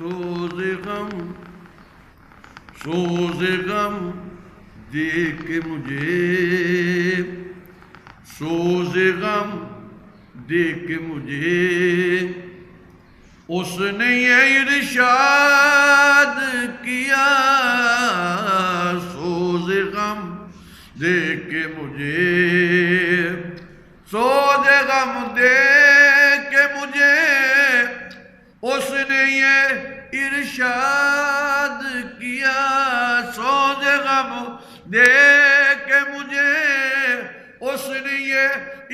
سوز غم دے کے مجھے، سوز غم دے کے مجھے اس نے یہ ارشاد کیا، سوز غم دے کے مجھے، سوز غم دے کے مجھے اس نے یہ ارشاد کیا، سوز غم دے کے مجھے اس نے یہ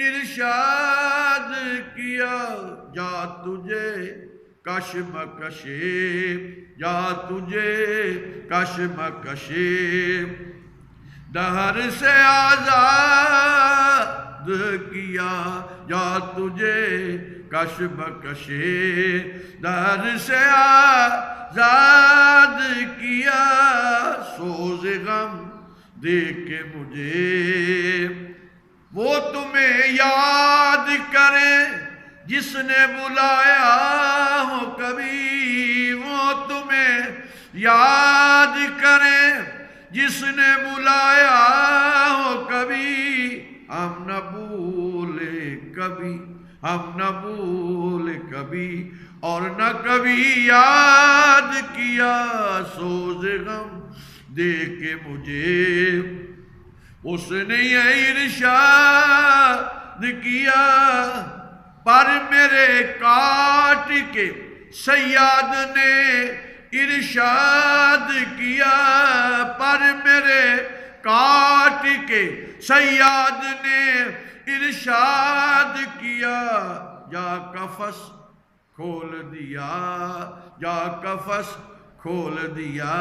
ارشاد کیا، جا تجھے کشمکشی، جا تجھے کشمکشی دہر سے آزاد کیا، جا تجھے کشمکشی دہر سے آزاد کیا، سوز غم دے کے مجھے وہ تمہیں یاد کرے جس نے بلایا ہو کبھی، وہ تمہیں یاد کرے جس نے بلایا ہو کبھی، ہم نہ بھولے کبھی، ہم نہ بھولے کبھی اور نہ کبھی یاد کیا، سوز غم دے کے مجھے اس نے یہ ارشاد کیا، پر میرے کاٹ کے صیاد نے ارشاد کیا، پر میرے کاٹ کے صیاد نے ارشاد کیا، جا قفس کھول دیا، جا قفس کھول دیا،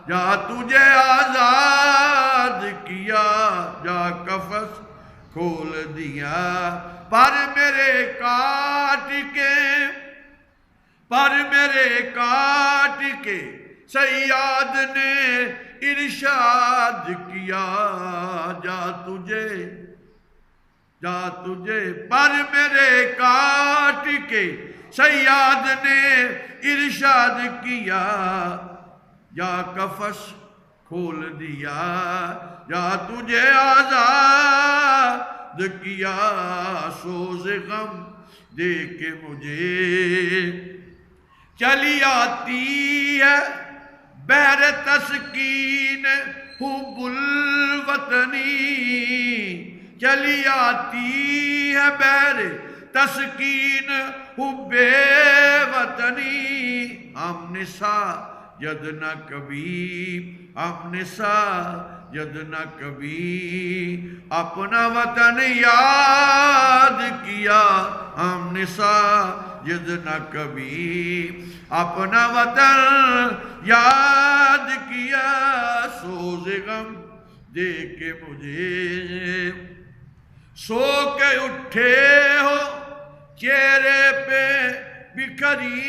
جا تجھے آزاد کیا، جا قفس کھول دیا، پر میرے کاٹ کے صیاد نے ارشاد کیا، جا تجھے پر میرے کاٹ کے صیاد نے ارشاد کیا، یا قفس کھول دیا، یا تجھے آزاد کیا، سوز غم دے کے مجھے چلی آتی ہے بحر تسکین حب الوطنی، چلی آتی ہے بحر تسکین حب وطنی، ہم نے ساجد نہ کبھی، ہم نے ساجد نہ کبھی اپنا وطن یاد کیا، ہم نے ساجد نہ کبھی اپنا وطن یاد کیا، سوز غم دے کے مجھے سو کے اٹھے ہو چہرے پہ بکھری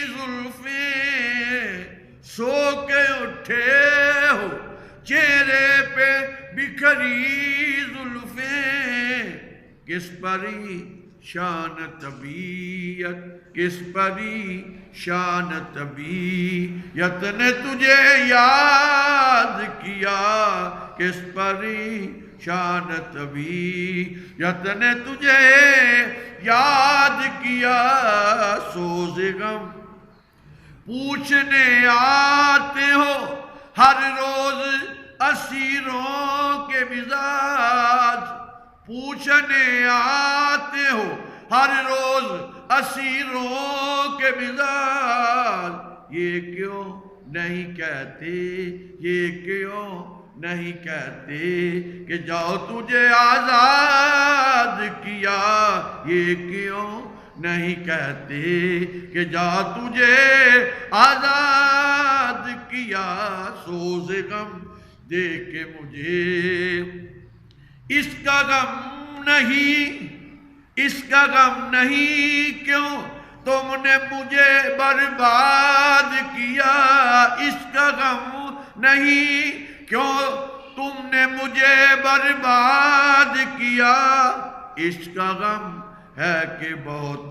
زلفیں، سو کے اٹھے ہو چہرے پہ بکھری زلفیں، کس پری شان طبیعت، کس پری شان طبیعت نے تجھے یاد کیا، کس پری شان طبیعت نے تجھے یاد کیا، سوز غم پوچھنے آتے ہو ہر روز اسیروں کے مزاج، پوچھنے آتے ہو ہر روز اسیروں کے مزاج، یہ کیوں نہیں کہتے، یہ کیوں نہیں کہتے کہ جاؤ تجھے آزاد کیا، یہ کیوں نہیں کہتے کہ جا تجھے آزاد کیا، سوز غم دے کے مجھے اس کا غم نہیں، اس کا غم نہیں کیوں تم نے مجھے برباد کیا، اس کا غم نہیں کیوں تم نے مجھے برباد کیا، اس کا غم ہے کہ بہت،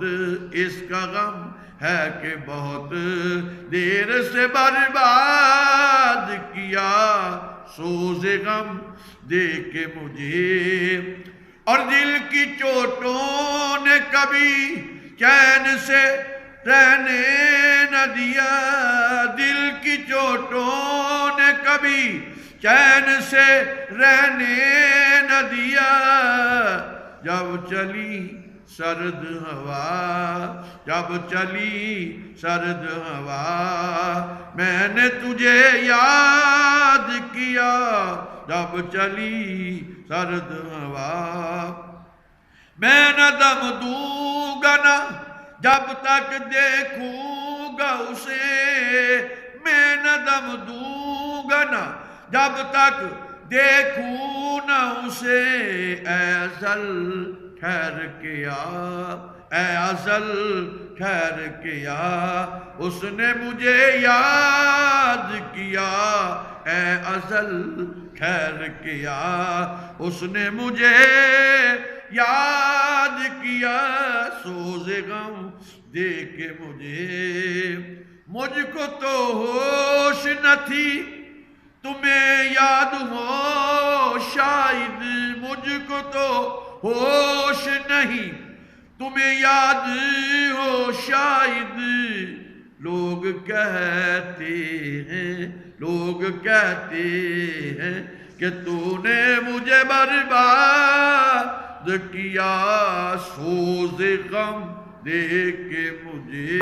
اس کا غم ہے کہ بہت دیر سے برباد کیا سوز غم دے کے مجھے، اور دل کی چوٹوں نے کبھی چین سے رہنے نہ دیا، دل کی چوٹوں نے کبھی چین سے رہنے نہ دیا، جب چلی سرد ہوا، جب چلی سرد ہوا، میں نے تجھے یاد کیا، جب چلی سرد ہوا، میں نہ دم دوں گا نہ جب تک دیکھوں گا اسے، میں نہ دم دوں گا نہ جب تک دیکھوں نہ اسے، اے ازل ٹھہر کے آ، اے ازل ٹھہر کے آ، اس نے مجھے یاد کیا، اے ازل ٹھہر کے آ، اس نے مجھے یاد کیا، سوز غم دے کے مجھے، مجھ کو تو ہوش نہ تھی تمہیں یاد ہو شاید، مجھ کو تو ہوش نہیں تمہیں یاد ہو شاید، لوگ کہتے ہیں، لوگ کہتے ہیں کہ تو نے مجھے برباد کیا، سوز غم دے کے مجھے۔